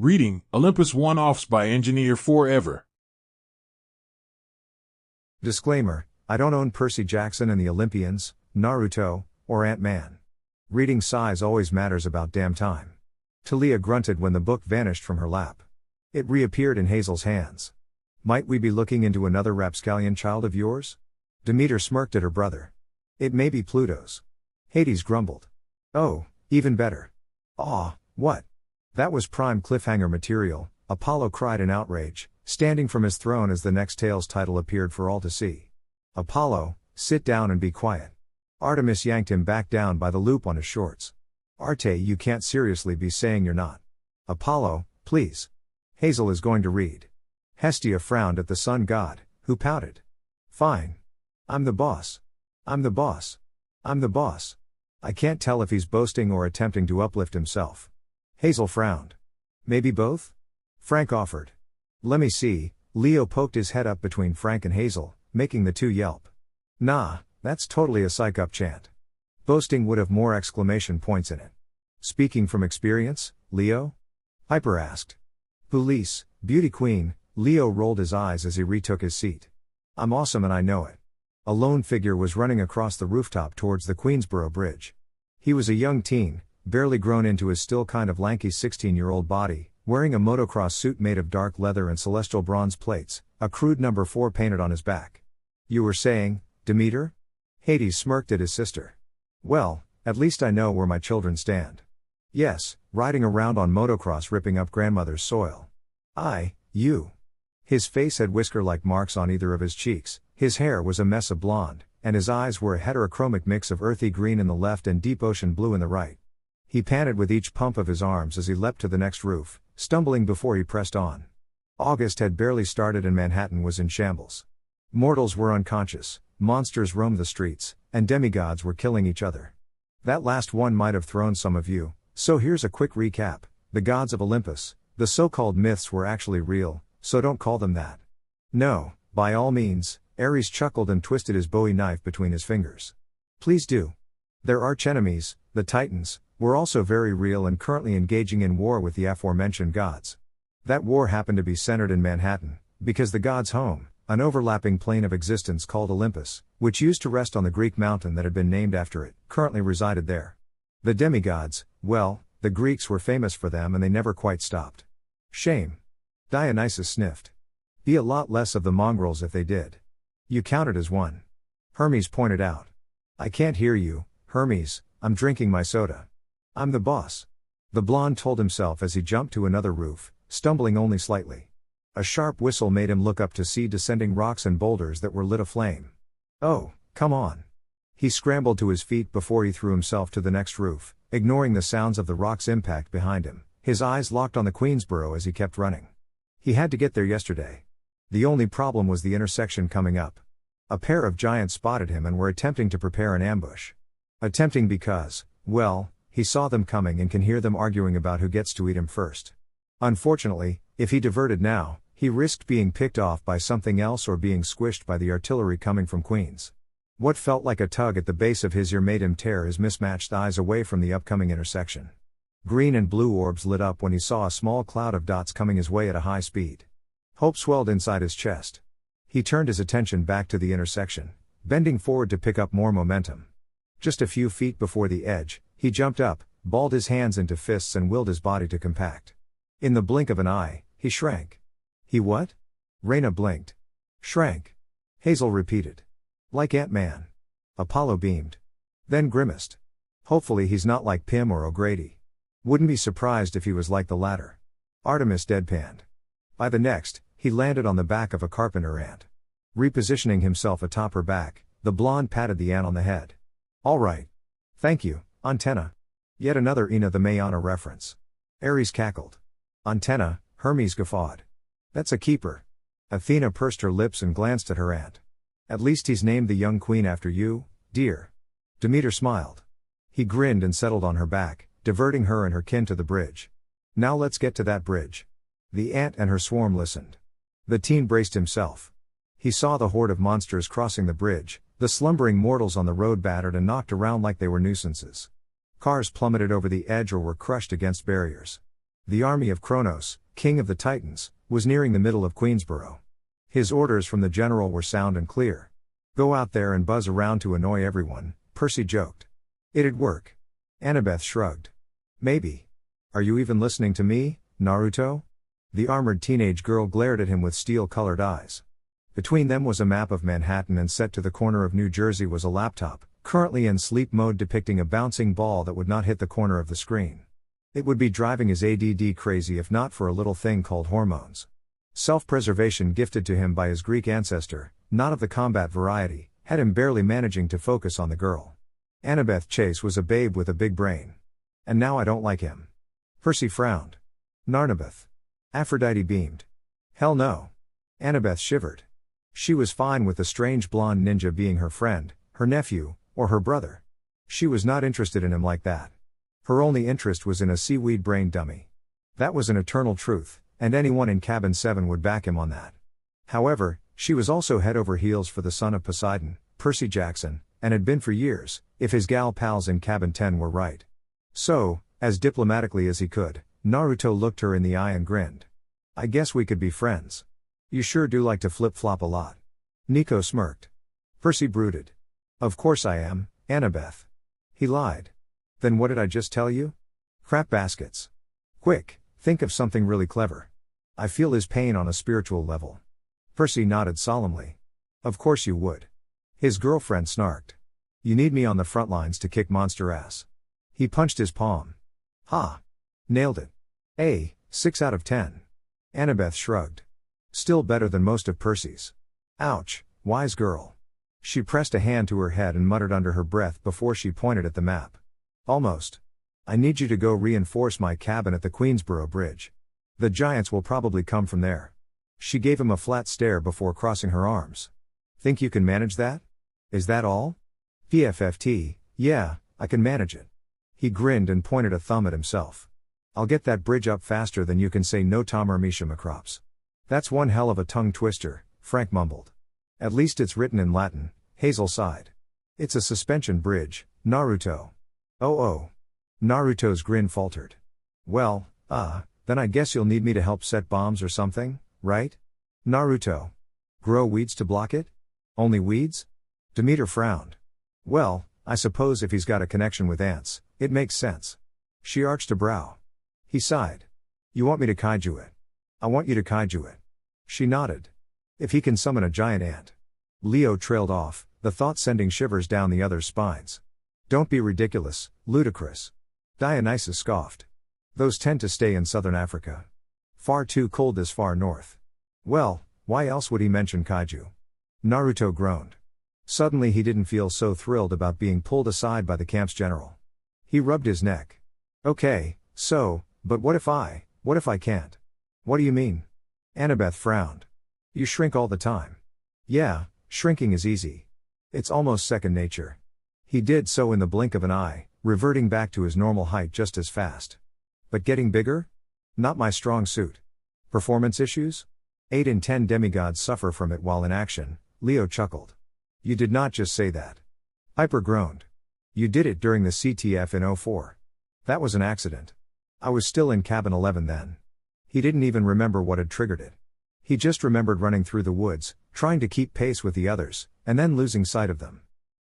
Reading, Olympus One-Offs by Engineer Forever. Disclaimer, I don't own Percy Jackson and the Olympians, Naruto, or Ant-Man. Reading size always matters about damn time. Talia grunted when the book vanished from her lap. It reappeared in Hazel's hands. Might we be looking into another rapscallion child of yours? Demeter smirked at her brother. It may be Pluto's. Hades grumbled. Oh, even better. Aw, what? That was prime cliffhanger material, Apollo cried in outrage, standing from his throne as the next tale's title appeared for all to see. Apollo, sit down and be quiet. Artemis yanked him back down by the loop on his shorts. Arte, you can't seriously be saying you're not. Apollo, please. Hazel is going to read. Hestia frowned at the sun god, who pouted. Fine. I'm the boss. I'm the boss. I'm the boss. I can't tell if he's boasting or attempting to uplift himself. Hazel frowned. Maybe both? Frank offered. Let me see. Leo poked his head up between Frank and Hazel, making the two yelp. Nah, that's totally a psych-up chant. Boasting would have more exclamation points in it. Speaking from experience, Leo? Piper asked. Police, beauty queen, Leo rolled his eyes as he retook his seat. I'm awesome and I know it. A lone figure was running across the rooftop towards the Queensboro Bridge. He was a young teen, barely grown into his still kind of lanky 16-year-old body, wearing a motocross suit made of dark leather and celestial bronze plates, a crude number 4 painted on his back. You were saying, Demeter? Hades smirked at his sister. Well, at least I know where my children stand. Yes, riding around on motocross ripping up grandmother's soil. You. His face had whisker-like marks on either of his cheeks, his hair was a mess of blonde, and his eyes were a heterochromic mix of earthy green in the left and deep ocean blue in the right. He panted with each pump of his arms as he leapt to the next roof, stumbling before he pressed on. August had barely started and Manhattan was in shambles. Mortals were unconscious, monsters roamed the streets, and demigods were killing each other. That last one might have thrown some of you, so here's a quick recap. The gods of Olympus, the so-called myths were actually real, so don't call them that. No, by all means, Ares chuckled and twisted his Bowie knife between his fingers. Please do. Their archenemies, the Titans, were also very real and currently engaging in war with the aforementioned gods. That war happened to be centered in Manhattan, because the gods' home, an overlapping plane of existence called Olympus, which used to rest on the Greek mountain that had been named after it, currently resided there. The demigods, well, the Greeks were famous for them and they never quite stopped. Shame. Dionysus sniffed. Be a lot less of the mongrels if they did. You counted as one. Hermes pointed out. I can't hear you, Hermes, I'm drinking my soda. I'm the boss. The blonde told himself as he jumped to another roof, stumbling only slightly. A sharp whistle made him look up to see descending rocks and boulders that were lit aflame. Oh, come on. He scrambled to his feet before he threw himself to the next roof, ignoring the sounds of the rock's impact behind him, his eyes locked on the Queensboro as he kept running. He had to get there yesterday. The only problem was the intersection coming up. A pair of giants spotted him and were attempting to prepare an ambush. Attempting because, well, he saw them coming and can hear them arguing about who gets to eat him first. Unfortunately, if he diverted now, he risked being picked off by something else or being squished by the artillery coming from Queens. What felt like a tug at the base of his ear made him tear his mismatched eyes away from the upcoming intersection. Green and blue orbs lit up when he saw a small cloud of dots coming his way at a high speed. Hope swelled inside his chest. He turned his attention back to the intersection, bending forward to pick up more momentum. Just a few feet before the edge, he jumped up, balled his hands into fists and willed his body to compact. In the blink of an eye, he shrank. He what? Raina blinked. Shrank. Hazel repeated. Like Ant-Man. Apollo beamed. Then grimaced. Hopefully he's not like Pym or O'Grady. Wouldn't be surprised if he was like the latter. Artemis deadpanned. By the next, he landed on the back of a carpenter ant. Repositioning himself atop her back, the blonde patted the ant on the head. All right. Thank you, Antenna. Yet another Ina the Mayana reference. Ares cackled. Antenna, Hermes guffawed. That's a keeper. Athena pursed her lips and glanced at her aunt. At least he's named the young queen after you, dear. Demeter smiled. He grinned and settled on her back, diverting her and her kin to the bridge. Now let's get to that bridge. The ant and her swarm listened. The teen braced himself. He saw the horde of monsters crossing the bridge, the slumbering mortals on the road battered and knocked around like they were nuisances. Cars plummeted over the edge or were crushed against barriers. The army of Kronos, king of the Titans, was nearing the middle of Queensboro. His orders from the general were sound and clear. Go out there and buzz around to annoy everyone, Percy joked. It'd work. Annabeth shrugged. Maybe. Are you even listening to me, Naruto? The armored teenage girl glared at him with steel-colored eyes. Between them was a map of Manhattan, and set to the corner of New Jersey was a laptop, currently in sleep mode, depicting a bouncing ball that would not hit the corner of the screen. It would be driving his ADD crazy if not for a little thing called hormones. Self-preservation gifted to him by his Greek ancestor, not of the combat variety, had him barely managing to focus on the girl. Annabeth Chase was a babe with a big brain. And now I don't like him. Percy frowned. Narnabeth. Aphrodite beamed. Hell no. Annabeth shivered. She was fine with the strange blonde ninja being her friend, her nephew, or her brother. She was not interested in him like that. Her only interest was in a seaweed brain dummy. That was an eternal truth, and anyone in Cabin 7 would back him on that. However, she was also head over heels for the son of Poseidon, Percy Jackson, and had been for years, if his gal pals in Cabin 10 were right. So, as diplomatically as he could, Naruto looked her in the eye and grinned. I guess we could be friends. You sure do like to flip-flop a lot. Nico smirked. Percy brooded. Of course I am, Annabeth. He lied. Then what did I just tell you? Crap baskets. Quick, think of something really clever. I feel his pain on a spiritual level. Percy nodded solemnly. Of course you would. His girlfriend snarked. You need me on the front lines to kick monster ass. He punched his palm. Ha! Nailed it. 6 out of 10. Annabeth shrugged. Still better than most of Percy's. Ouch, wise girl. She pressed a hand to her head and muttered under her breath before she pointed at the map. Almost. I need you to go reinforce my cabin at the Queensboro Bridge. The giants will probably come from there. She gave him a flat stare before crossing her arms. Think you can manage that? Is that all? PFFT, yeah, I can manage it. He grinned and pointed a thumb at himself. I'll get that bridge up faster than you can say no Tom or Misha Macrops. That's one hell of a tongue twister, Frank mumbled. At least it's written in Latin, Hazel sighed. It's a suspension bridge, Naruto. Oh. Naruto's grin faltered. Well, then I guess you'll need me to help set bombs or something, right? Naruto. Grow weeds to block it? Only weeds? Demeter frowned. Well, I suppose if he's got a connection with ants, it makes sense. She arched a brow. He sighed. You want me to kaiju it? I want you to kaiju it. She nodded. If he can summon a giant ant. Leo trailed off, the thought sending shivers down the other's spines. Don't be ridiculous, ludicrous. Dionysus scoffed. Those tend to stay in southern Africa. Far too cold this far north. Well, why else would he mention kaiju? Naruto groaned. Suddenly he didn't feel so thrilled about being pulled aside by the camp's general. He rubbed his neck. Okay, so, but what if I can't? What do you mean? Annabeth frowned. You shrink all the time. Yeah, shrinking is easy. It's almost second nature. He did so in the blink of an eye, reverting back to his normal height just as fast. But getting bigger? Not my strong suit. Performance issues? 8 in 10 demigods suffer from it while in action, Leo chuckled. You did not just say that. Piper groaned. You did it during the CTF in 04. That was an accident. I was still in cabin 11 then. He didn't even remember what had triggered it. He just remembered running through the woods, trying to keep pace with the others, and then losing sight of them.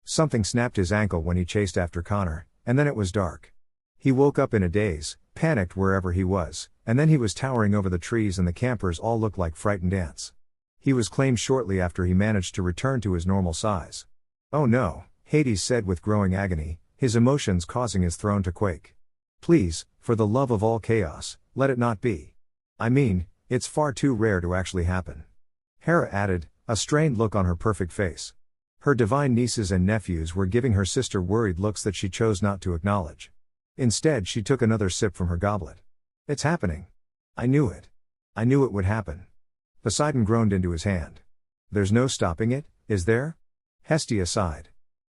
Something snapped his ankle when he chased after Connor, and then it was dark. He woke up in a daze, panicked wherever he was, and then he was towering over the trees and the campers all looked like frightened ants. He was claimed shortly after he managed to return to his normal size. Oh no, Hades said with growing agony, his emotions causing his throne to quake. Please, for the love of all chaos, let it not be. I mean, it's far too rare to actually happen. Hera added, a strained look on her perfect face. Her divine nieces and nephews were giving her sister worried looks that she chose not to acknowledge. Instead she took another sip from her goblet. It's happening. I knew it. I knew it would happen. Poseidon groaned into his hand. There's no stopping it, is there? Hestia sighed.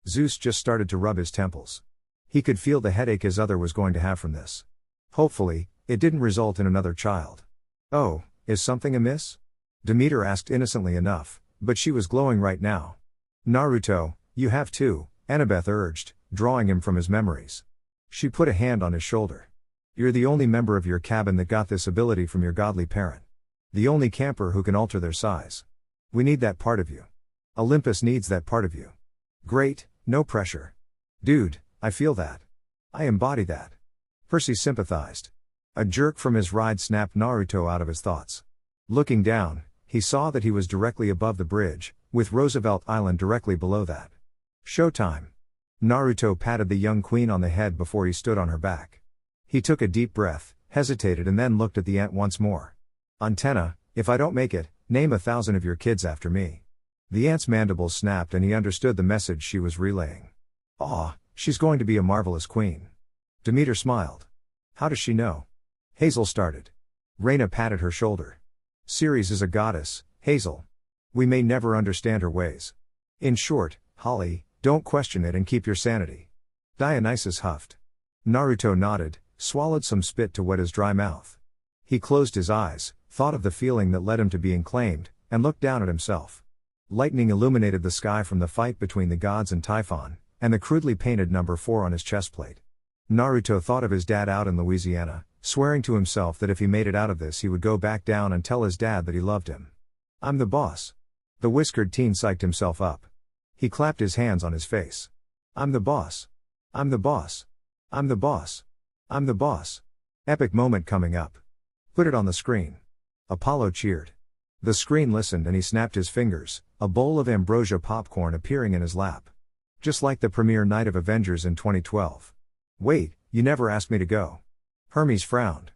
Zeus just started to rub his temples. He could feel the headache his other was going to have from this. Hopefully, it didn't result in another child. Oh, is something amiss? Demeter asked innocently enough, but she was glowing right now. Naruto, you have too, Annabeth urged, drawing him from his memories. She put a hand on his shoulder. You're the only member of your cabin that got this ability from your godly parent. The only camper who can alter their size. We need that part of you. Olympus needs that part of you. Great, no pressure. Dude, I feel that. I embody that. Percy sympathized. A jerk from his ride snapped Naruto out of his thoughts. Looking down, he saw that he was directly above the bridge, with Roosevelt Island directly below that. Showtime. Naruto patted the young queen on the head before he stood on her back. He took a deep breath, hesitated and then looked at the ant once more. Antenna, if I don't make it, name 1,000 of your kids after me. The ant's mandibles snapped and he understood the message she was relaying. Aw, she's going to be a marvelous queen. Demeter smiled. How does she know? Hazel started. Raina patted her shoulder. Ceres is a goddess, Hazel. We may never understand her ways. In short, Holly, don't question it and keep your sanity. Dionysus huffed. Naruto nodded, swallowed some spit to wet his dry mouth. He closed his eyes, thought of the feeling that led him to being claimed, and looked down at himself. Lightning illuminated the sky from the fight between the gods and Typhon, and the crudely painted number 4 on his chestplate. Naruto thought of his dad out in Louisiana, swearing to himself that if he made it out of this he would go back down and tell his dad that he loved him. I'm the boss. The whiskered teen psyched himself up. He clapped his hands on his face. I'm the boss. I'm the boss. I'm the boss. I'm the boss. Epic moment coming up. Put it on the screen. Apollo cheered. The screen listened and he snapped his fingers, a bowl of ambrosia popcorn appearing in his lap. Just like the premiere night of Avengers in 2012. Wait, you never asked me to go. Hermes frowned.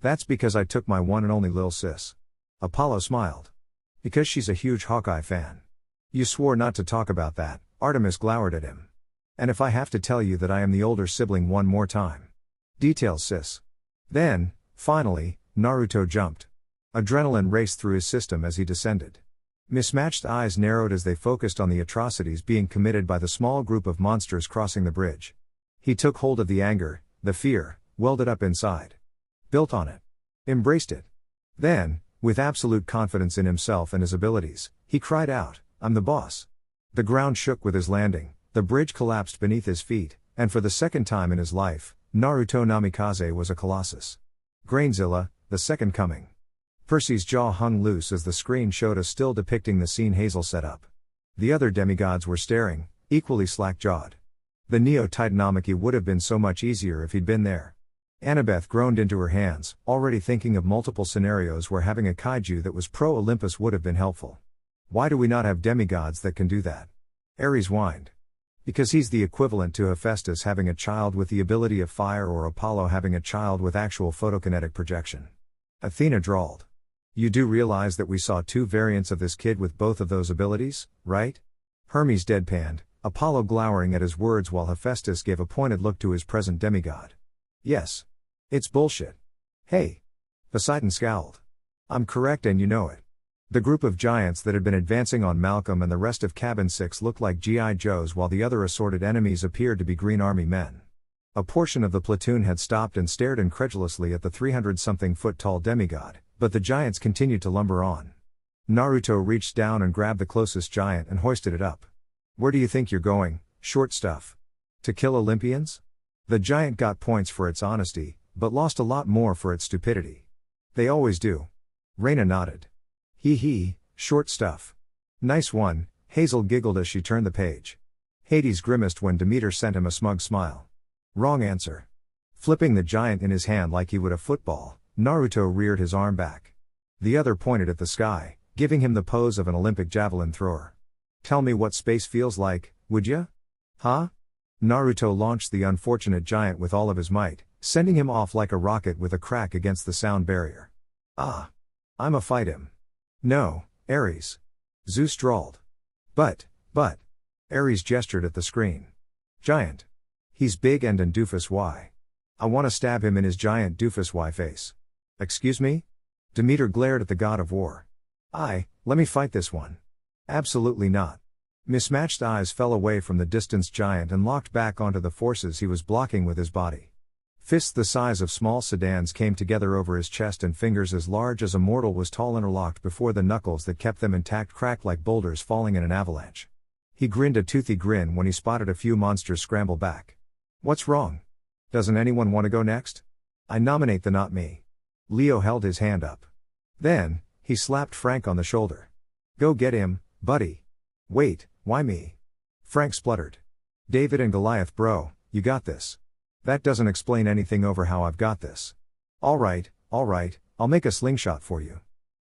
That's because I took my one and only lil sis. Apollo smiled. Because she's a huge Hawkeye fan. You swore not to talk about that, Artemis glowered at him. And if I have to tell you that I am the older sibling one more time. Details sis. Then, finally, Naruto jumped. Adrenaline raced through his system as he descended. Mismatched eyes narrowed as they focused on the atrocities being committed by the small group of monsters crossing the bridge. He took hold of the anger, the fear, welded up inside. Built on it. Embraced it. Then, with absolute confidence in himself and his abilities, he cried out, I'm the boss. The ground shook with his landing, the bridge collapsed beneath his feet, and for the second time in his life, Naruto Namikaze was a colossus. Grainzilla, the second coming. Percy's jaw hung loose as the screen showed a still depicting the scene Hazel set up. The other demigods were staring, equally slack-jawed. The Neo-Titanomachy would have been so much easier if he'd been there. Annabeth groaned into her hands, already thinking of multiple scenarios where having a kaiju that was pro-Olympus would have been helpful. Why do we not have demigods that can do that? Ares whined. Because he's the equivalent to Hephaestus having a child with the ability of fire or Apollo having a child with actual photokinetic projection. Athena drawled. You do realize that we saw 2 variants of this kid with both of those abilities, right? Hermes deadpanned, Apollo glowering at his words while Hephaestus gave a pointed look to his present demigod. Yes. It's bullshit. Hey. Poseidon scowled. I'm correct and you know it. The group of giants that had been advancing on Malcolm and the rest of Cabin 6 looked like G.I. Joes while the other assorted enemies appeared to be Green Army men. A portion of the platoon had stopped and stared incredulously at the 300-something-foot-tall demigod, but the giants continued to lumber on. Naruto reached down and grabbed the closest giant and hoisted it up. Where do you think you're going, short stuff? To kill Olympians? The giant got points for its honesty, but lost a lot more for its stupidity. They always do. Raina nodded. Hee hee, short stuff. Nice one, Hazel giggled as she turned the page. Hades grimaced when Demeter sent him a smug smile. Wrong answer. Flipping the giant in his hand like he would a football, Naruto reared his arm back. The other pointed at the sky, giving him the pose of an Olympic javelin thrower. Tell me what space feels like, would ya? Huh? Naruto launched the unfortunate giant with all of his might, sending him off like a rocket with a crack against the sound barrier. Ah. I'ma fight him. No, Ares. Zeus drawled. But. Ares gestured at the screen. Giant. He's big and an doofus why. I wanna stab him in his giant doofus why face. Excuse me? Demeter glared at the god of war. Let me fight this one. Absolutely not. Mismatched eyes fell away from the distanced giant and locked back onto the forces he was blocking with his body. Fists the size of small sedans came together over his chest and fingers as large as a mortal was tall interlocked before the knuckles that kept them intact cracked like boulders falling in an avalanche. He grinned a toothy grin when he spotted a few monsters scramble back. What's wrong? Doesn't anyone want to go next? I nominate the not me. Leo held his hand up. Then, he slapped Frank on the shoulder. Go get him, buddy. Wait, why me? Frank spluttered. David and Goliath, bro, you got this. That doesn't explain anything over how I've got this. Alright, I'll make a slingshot for you.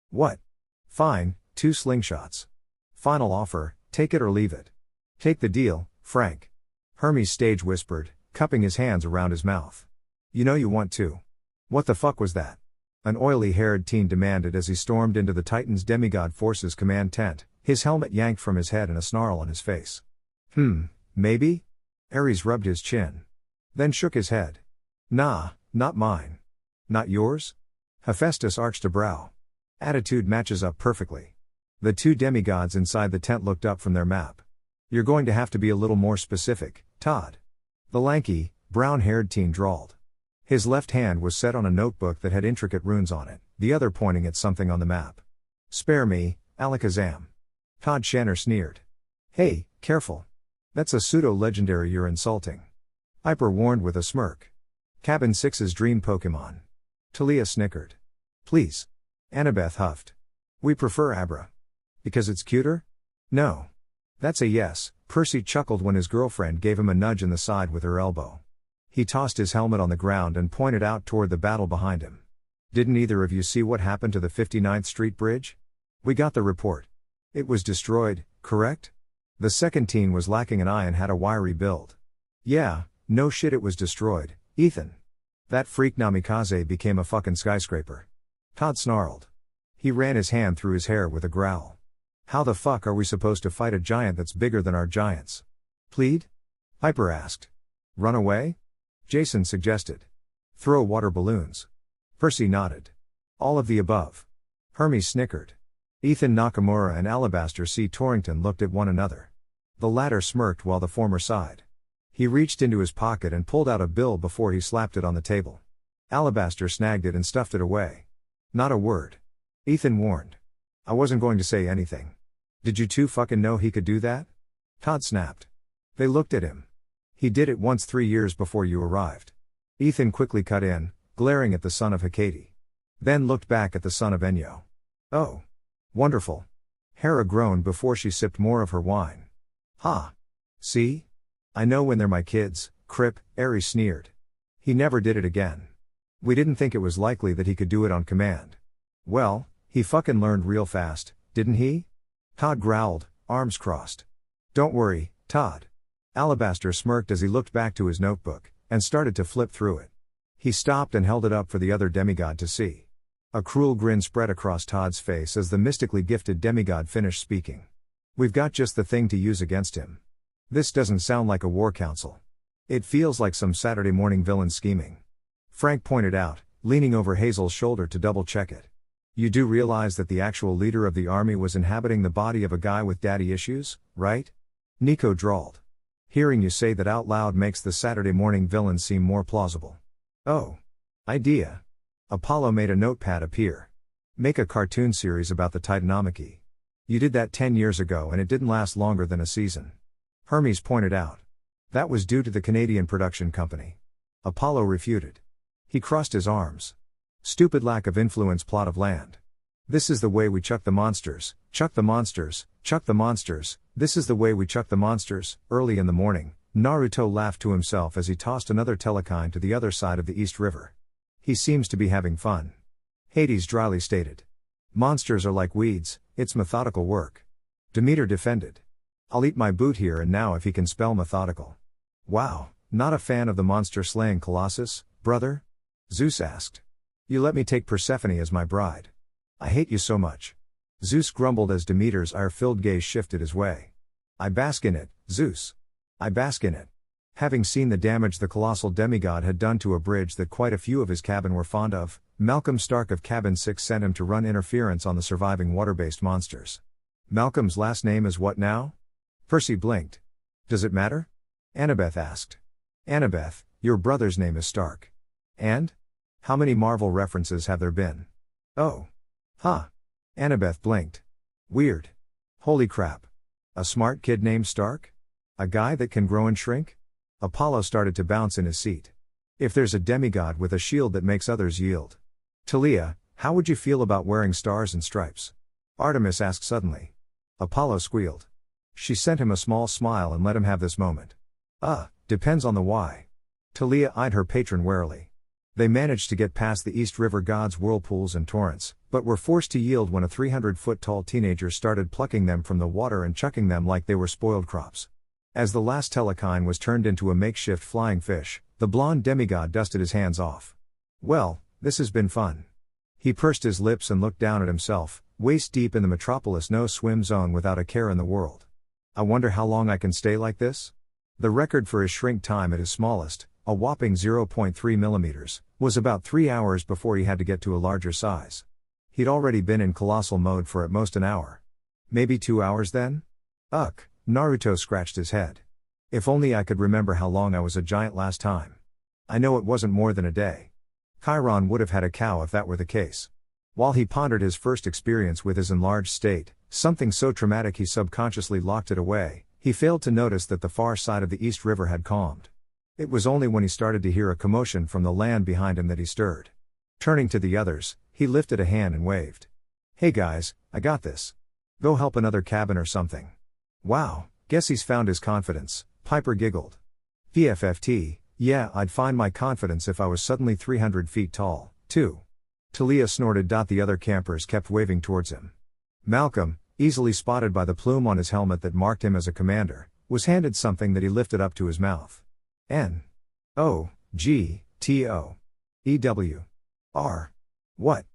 What? Fine, 2 slingshots. Final offer, take it or leave it. Take the deal, Frank. Hermes stage whispered, cupping his hands around his mouth. You know you want to. What the fuck was that? An oily-haired teen demanded as he stormed into the Titan's demigod forces command tent, his helmet yanked from his head and a snarl on his face. Maybe? Ares rubbed his chin. Then shook his head. Nah, not mine. Not yours? Hephaestus arched a brow. Attitude matches up perfectly. The 2 demigods inside the tent looked up from their map. You're going to have to be a little more specific, Todd. The lanky, brown-haired teen drawled. His left hand was set on a notebook that had intricate runes on it, the other pointing at something on the map. Spare me, Alakazam. Todd Shanner sneered. Hey, careful. That's a pseudo-legendary you're insulting. Piper warned with a smirk. Cabin 6's dream Pokemon. Talia snickered. Please. Annabeth huffed. We prefer Abra. Because it's cuter? No. That's a yes, Percy chuckled when his girlfriend gave him a nudge in the side with her elbow. He tossed his helmet on the ground and pointed out toward the battle behind him. Didn't either of you see what happened to the 59th Street Bridge? We got the report. It was destroyed, correct? The second teen was lacking an eye and had a wiry build. Yeah, no shit, it was destroyed, Ethan. That freak Namikaze became a fucking skyscraper. Todd snarled. He ran his hand through his hair with a growl. How the fuck are we supposed to fight a giant that's bigger than our giants? Plead? Piper asked. Run away? Jason suggested. Throw water balloons. Percy nodded. All of the above. Hermes snickered. Ethan Nakamura and Alabaster C. Torrington looked at one another. The latter smirked while the former sighed. He reached into his pocket and pulled out a bill before he slapped it on the table. Alabaster snagged it and stuffed it away. Not a word. Ethan warned. I wasn't going to say anything. Did you 2 fucking know he could do that? Todd snapped. They looked at him. He did it once 3 years before you arrived. Ethan quickly cut in, glaring at the son of Hecate. Then looked back at the son of Enyo. Oh. Wonderful. Hera groaned before she sipped more of her wine. Ha. See? I know when they're my kids, Crip, Ares sneered. He never did it again. We didn't think it was likely that he could do it on command. Well, he fucking learned real fast, didn't he? Todd growled, arms crossed. Don't worry, Todd. Alabaster smirked as he looked back to his notebook, and started to flip through it. He stopped and held it up for the other demigod to see. A cruel grin spread across Todd's face as the mystically gifted demigod finished speaking. We've got just the thing to use against him. This doesn't sound like a war council. It feels like some Saturday morning villain scheming. Frank pointed out, leaning over Hazel's shoulder to double-check it. You do realize that the actual leader of the army was inhabiting the body of a guy with daddy issues, right? Nico drawled. Hearing you say that out loud makes the Saturday morning villain seem more plausible. Oh. Idea. Apollo made a notepad appear. Make a cartoon series about the Titanomachy. You did that 10 years ago and it didn't last longer than a season. Hermes pointed out. That was due to the Canadian production company. Apollo refuted. He crossed his arms. Stupid lack of influence, plot of land. This is the way we chuck the monsters, chuck the monsters, chuck the monsters, this is the way we chuck the monsters. Early in the morning, Naruto laughed to himself as he tossed another telekine to the other side of the East River. He seems to be having fun. Hades dryly stated. Monsters are like weeds, it's methodical work. Demeter defended. I'll eat my boot here and now if he can spell methodical. Wow, not a fan of the monster-slaying Colossus, brother? Zeus asked. You let me take Persephone as my bride. I hate you so much. Zeus grumbled as Demeter's ire-filled gaze shifted his way. I bask in it, Zeus. I bask in it. Having seen the damage the colossal demigod had done to a bridge that quite a few of his cabin were fond of, Malcolm Stark of Cabin 6 sent him to run interference on the surviving water-based monsters. Malcolm's last name is what now? Percy blinked. Does it matter? Annabeth asked. Annabeth, your brother's name is Stark. And? How many Marvel references have there been? Oh. Huh. Annabeth blinked. Weird. Holy crap. A smart kid named Stark? A guy that can grow and shrink? Apollo started to bounce in his seat. If there's a demigod with a shield that makes others yield. Talia, how would you feel about wearing stars and stripes? Artemis asked suddenly. Apollo squealed. She sent him a small smile and let him have this moment. Depends on the why. Talia eyed her patron warily. They managed to get past the East River god's whirlpools and torrents, but were forced to yield when a 300-foot-tall teenager started plucking them from the water and chucking them like they were spoiled crops. As the last telekine was turned into a makeshift flying fish, the blonde demigod dusted his hands off. Well, this has been fun. He pursed his lips and looked down at himself, waist deep in the metropolis no-swim zone without a care in the world. I wonder how long I can stay like this? The record for his shrink time at his smallest, a whopping 0.3 millimeters, was about 3 hours before he had to get to a larger size. He'd already been in colossal mode for at most an hour. Maybe 2 hours then? Naruto scratched his head. If only I could remember how long I was a giant last time. I know it wasn't more than a day. Chiron would have had a cow if that were the case. While he pondered his first experience with his enlarged state, something so traumatic he subconsciously locked it away, he failed to notice that the far side of the East River had calmed. It was only when he started to hear a commotion from the land behind him that he stirred. Turning to the others, he lifted a hand and waved. Hey guys, I got this. Go help another cabin or something. Wow, guess he's found his confidence, Piper giggled. PFFT, yeah, I'd find my confidence if I was suddenly 300 feet tall, too. Talia snorted. The other campers kept waving towards him. Malcolm, easily spotted by the plume on his helmet that marked him as a commander, was handed something that he lifted up to his mouth. N-O-G-T-O-E-W-R. What?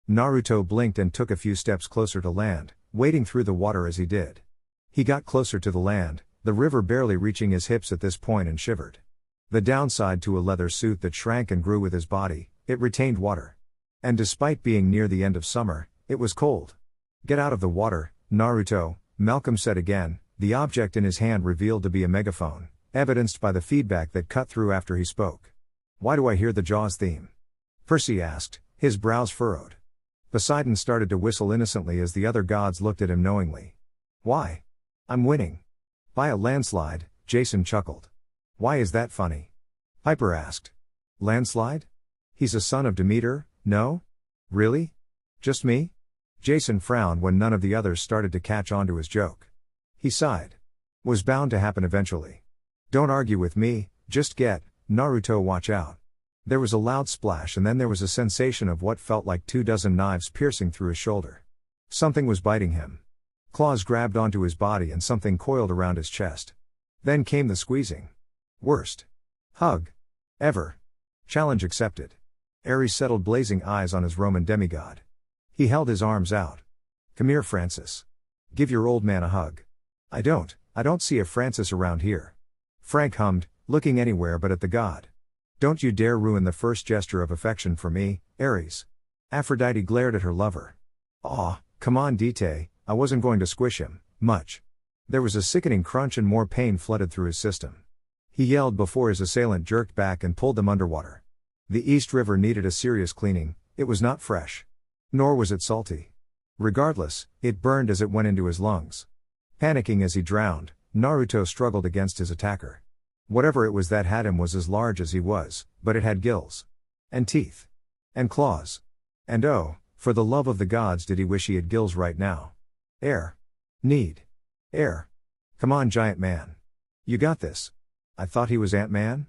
Naruto blinked and took a few steps closer to land, wading through the water as he did. He got closer to the land, the river barely reaching his hips at this point, and shivered. The downside to a leather suit that shrank and grew with his body, it retained water. And despite being near the end of summer, it was cold. Get out of the water, Naruto, Malcolm said again, the object in his hand revealed to be a megaphone, evidenced by the feedback that cut through after he spoke. Why do I hear the Jaws theme? Percy asked, his brows furrowed. Poseidon started to whistle innocently as the other gods looked at him knowingly. Why? I'm winning. By a landslide, Jason chuckled. Why is that funny? Piper asked. Landslide? He's a son of Demeter, no? Really? Just me? Jason frowned when none of the others started to catch on to his joke. He sighed. Was bound to happen eventually. Don't argue with me, just get, Naruto, watch out. There was a loud splash and then there was a sensation of what felt like 24 knives piercing through his shoulder. Something was biting him. Claws grabbed onto his body and something coiled around his chest. Then came the squeezing. Worst hug ever. Challenge accepted. Ares settled blazing eyes on his Roman demigod. He held his arms out. Come here, Francis. Give your old man a hug. I don't see a Francis around here. Frank hummed, looking anywhere but at the god. Don't you dare ruin the first gesture of affection for me, Ares. Aphrodite glared at her lover. Aw, come on Dite, I wasn't going to squish him, much. There was a sickening crunch and more pain flooded through his system. He yelled before his assailant jerked back and pulled them underwater. The East River needed a serious cleaning, it was not fresh. Nor was it salty. Regardless, it burned as it went into his lungs. Panicking as he drowned, Naruto struggled against his attacker. Whatever it was that had him was as large as he was, but it had gills. And teeth. And claws. And oh, for the love of the gods did he wish he had gills right now. Air. Need. Air. Come on, giant man. You got this. I thought he was Ant-Man?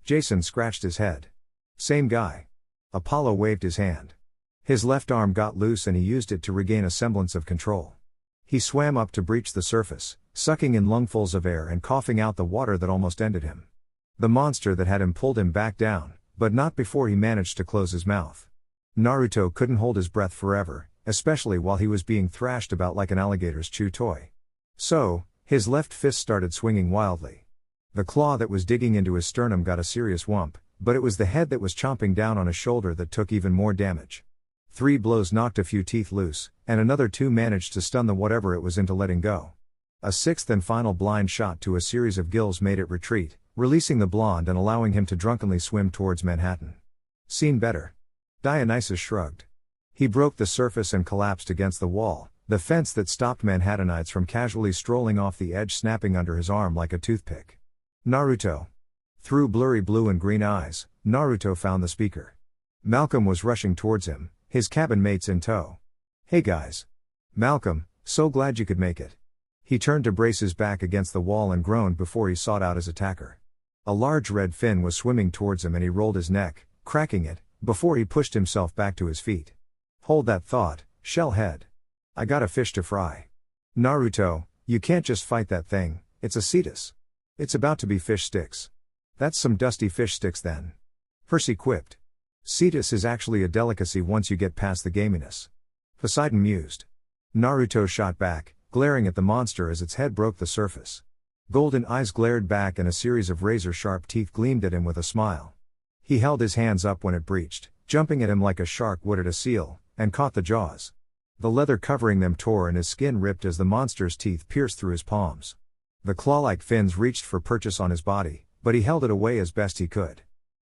Jason scratched his head. Same guy. Apollo waved his hand. His left arm got loose and he used it to regain a semblance of control. He swam up to breach the surface, sucking in lungfuls of air and coughing out the water that almost ended him. The monster that had him pulled him back down, but not before he managed to close his mouth. Naruto couldn't hold his breath forever, especially while he was being thrashed about like an alligator's chew toy. So, his left fist started swinging wildly. The claw that was digging into his sternum got a serious whump, but it was the head that was chomping down on his shoulder that took even more damage. 3 blows knocked a few teeth loose, and another 2 managed to stun the whatever it was into letting go. A 6th and final blind shot to a series of gills made it retreat, releasing the blonde and allowing him to drunkenly swim towards Manhattan. Seen better. Dionysus shrugged. He broke the surface and collapsed against the wall, the fence that stopped Manhattanites from casually strolling off the edge snapping under his arm like a toothpick. Naruto. Through blurry blue and green eyes, Naruto found the speaker. Malcolm was rushing towards him, his cabin mates in tow. "Hey guys. Malcolm, so glad you could make it." He turned to brace his back against the wall and groaned before he sought out his attacker. A large red fin was swimming towards him and he rolled his neck, cracking it, before he pushed himself back to his feet. "Hold that thought, shellhead. I got a fish to fry." "Naruto, you can't just fight that thing, it's a cetus. It's about to be fish sticks." "That's some dusty fish sticks then." Percy quipped. "Cetus is actually a delicacy once you get past the gaminess." Poseidon mused. Naruto shot back, glaring at the monster as its head broke the surface. Golden eyes glared back and a series of razor-sharp teeth gleamed at him with a smile. He held his hands up when it breached, jumping at him like a shark would at a seal, and caught the jaws. The leather covering them tore and his skin ripped as the monster's teeth pierced through his palms. The claw-like fins reached for purchase on his body, but he held it away as best he could.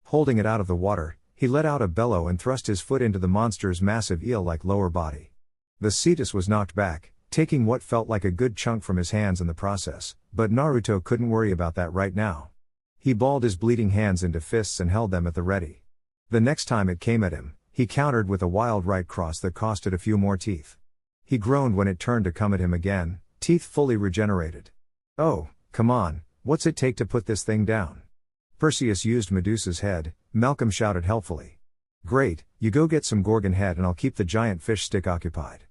Holding it out of the water, he let out a bellow and thrust his foot into the monster's massive eel-like lower body. The cetus was knocked back, taking what felt like a good chunk from his hands in the process, but Naruto couldn't worry about that right now. He balled his bleeding hands into fists and held them at the ready. The next time it came at him, he countered with a wild right cross that costed a few more teeth. He groaned when it turned to come at him again, teeth fully regenerated. "Oh, come on, what's it take to put this thing down?" Perseus used Medusa's head, Malcolm shouted helpfully. "Great, you go get some Gorgon head and I'll keep the giant fish stick occupied."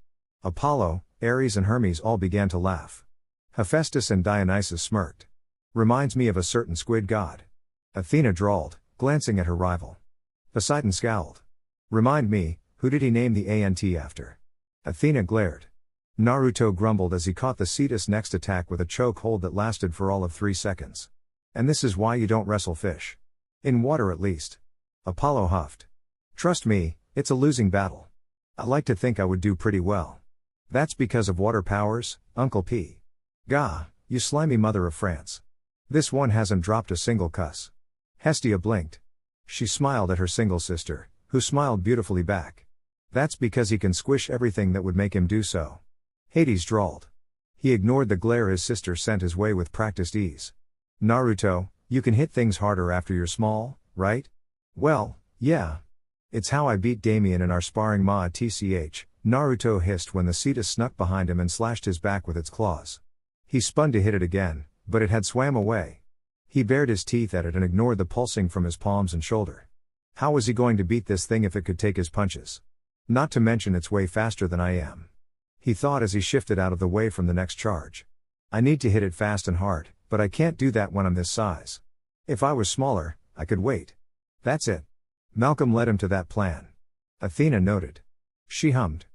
Apollo, Ares and Hermes all began to laugh. Hephaestus and Dionysus smirked. "Reminds me of a certain squid god." Athena drawled, glancing at her rival. Poseidon scowled. "Remind me, who did he name the ant after?" Athena glared. Naruto grumbled as he caught the cetus' next attack with a choke hold that lasted for all of 3 seconds. "And this is why you don't wrestle fish. In water at least." Apollo huffed. "Trust me, it's a losing battle. I like to think I would do pretty well." "That's because of water powers, Uncle P. Gah, you slimy mother of France. This one hasn't dropped a single cuss." Hestia blinked. She smiled at her single sister, who smiled beautifully back. "That's because he can squish everything that would make him do so." Hades drawled. He ignored the glare his sister sent his way with practiced ease. "Naruto, you can hit things harder after you're small, right?" "Well, yeah. It's how I beat Damien in our sparring tch," Naruto hissed when the cetus snuck behind him and slashed his back with its claws. He spun to hit it again, but it had swam away. He bared his teeth at it and ignored the pulsing from his palms and shoulder. How was he going to beat this thing if it could take his punches? Not to mention it's way faster than I am. He thought as he shifted out of the way from the next charge. I need to hit it fast and hard, but I can't do that when I'm this size. If I was smaller, I could wait. That's it. Malcolm led him to that plan. Athena noted. She hummed.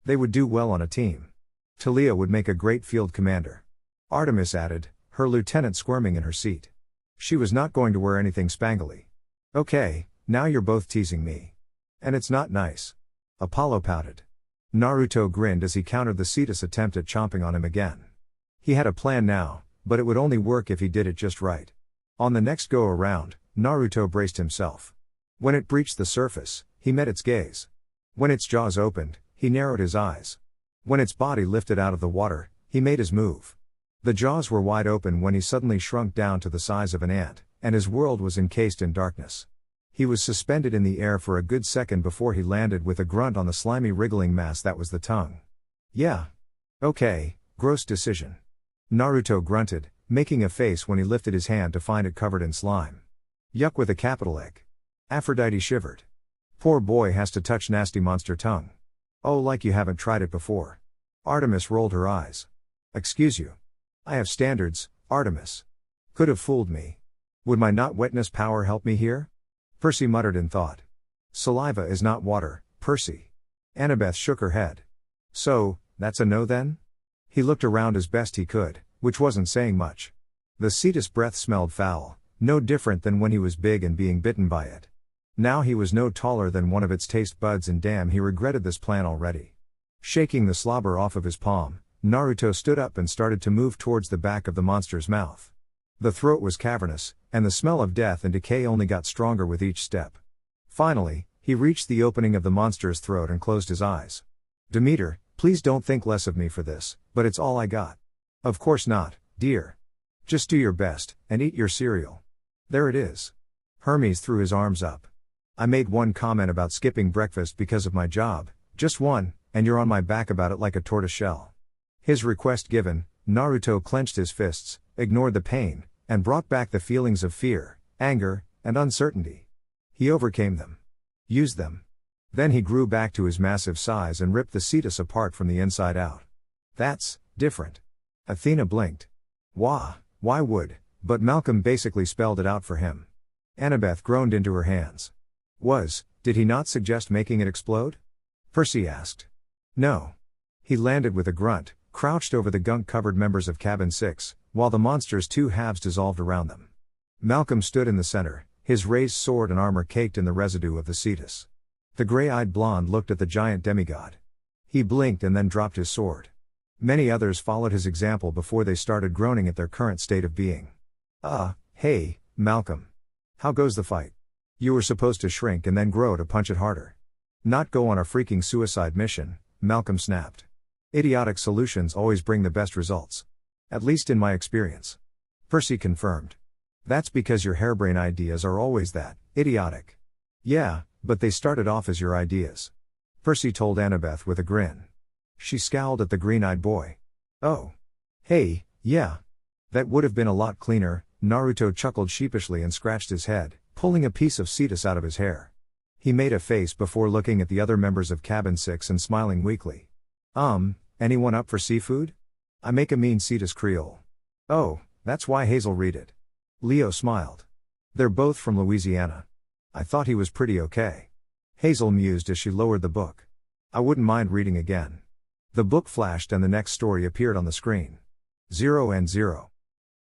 They would do well on a team. Talia would make a great field commander. Artemis added, her lieutenant squirming in her seat. She was not going to wear anything spangly. Okay, now you're both teasing me. And it's not nice. Apollo pouted. Naruto grinned as he countered the cetus' attempt at chomping on him again. He had a plan now, but it would only work if he did it just right. On the next go-around, Naruto braced himself. When it breached the surface, he met its gaze. When its jaws opened, he narrowed his eyes. When its body lifted out of the water, he made his move. The jaws were wide open when he suddenly shrunk down to the size of an ant, and his world was encased in darkness. He was suspended in the air for a good second before he landed with a grunt on the slimy wriggling mass that was the tongue. Yeah. Okay, gross decision. Naruto grunted, making a face when he lifted his hand to find it covered in slime. Yuck with a capital egg. Aphrodite shivered. Poor boy has to touch nasty monster tongue. Oh, like you haven't tried it before. Artemis rolled her eyes. Excuse you. I have standards, Artemis. Could have fooled me. Would my not wetness power help me here? Percy muttered in thought. Saliva is not water, Percy. Annabeth shook her head. So, that's a no then? He looked around as best he could, which wasn't saying much. The cetus' breath smelled foul, no different than when he was big and being bitten by it. Now he was no taller than one of its taste buds and damn he regretted this plan already. Shaking the slobber off of his palm, Naruto stood up and started to move towards the back of the monster's mouth. The throat was cavernous, and the smell of death and decay only got stronger with each step. Finally, he reached the opening of the monster's throat and closed his eyes. Demeter, please don't think less of me for this, but it's all I got. Of course not, dear. Just do your best, and eat your cereal. There it is. Hermes threw his arms up. I made one comment about skipping breakfast because of my job, just one, and you're on my back about it like a tortoise shell. His request given, Naruto clenched his fists, ignored the pain, and brought back the feelings of fear, anger, and uncertainty. He overcame them. Used them. Then he grew back to his massive size and ripped the cetus apart from the inside out. That's different. Athena blinked. Why would, but Malcolm basically spelled it out for him. Annabeth groaned into her hands. Did he not suggest making it explode? Percy asked. No. He landed with a grunt, crouched over the gunk-covered members of Cabin 6, while the monster's two halves dissolved around them. Malcolm stood in the center, his raised sword and armor caked in the residue of the cetus. The gray-eyed blonde looked at the giant demigod. He blinked and then dropped his sword. Many others followed his example before they started groaning at their current state of being. Hey, Malcolm. How goes the fight? You were supposed to shrink and then grow to punch it harder. Not go on a freaking suicide mission, Malcolm snapped. Idiotic solutions always bring the best results. At least in my experience. Percy confirmed. That's because your harebrained ideas are always that, idiotic. Yeah, but they started off as your ideas. Percy told Annabeth with a grin. She scowled at the green-eyed boy. Oh. Hey, yeah. That would have been a lot cleaner, Naruto chuckled sheepishly and scratched his head, pulling a piece of cetus out of his hair. He made a face before looking at the other members of Cabin 6 and smiling weakly. Anyone up for seafood? I make a mean cetus creole. Oh, that's why Hazel read it. Leo smiled. They're both from Louisiana. I thought he was pretty okay. Hazel mused as she lowered the book. I wouldn't mind reading again. The book flashed and the next story appeared on the screen. 0 and 0.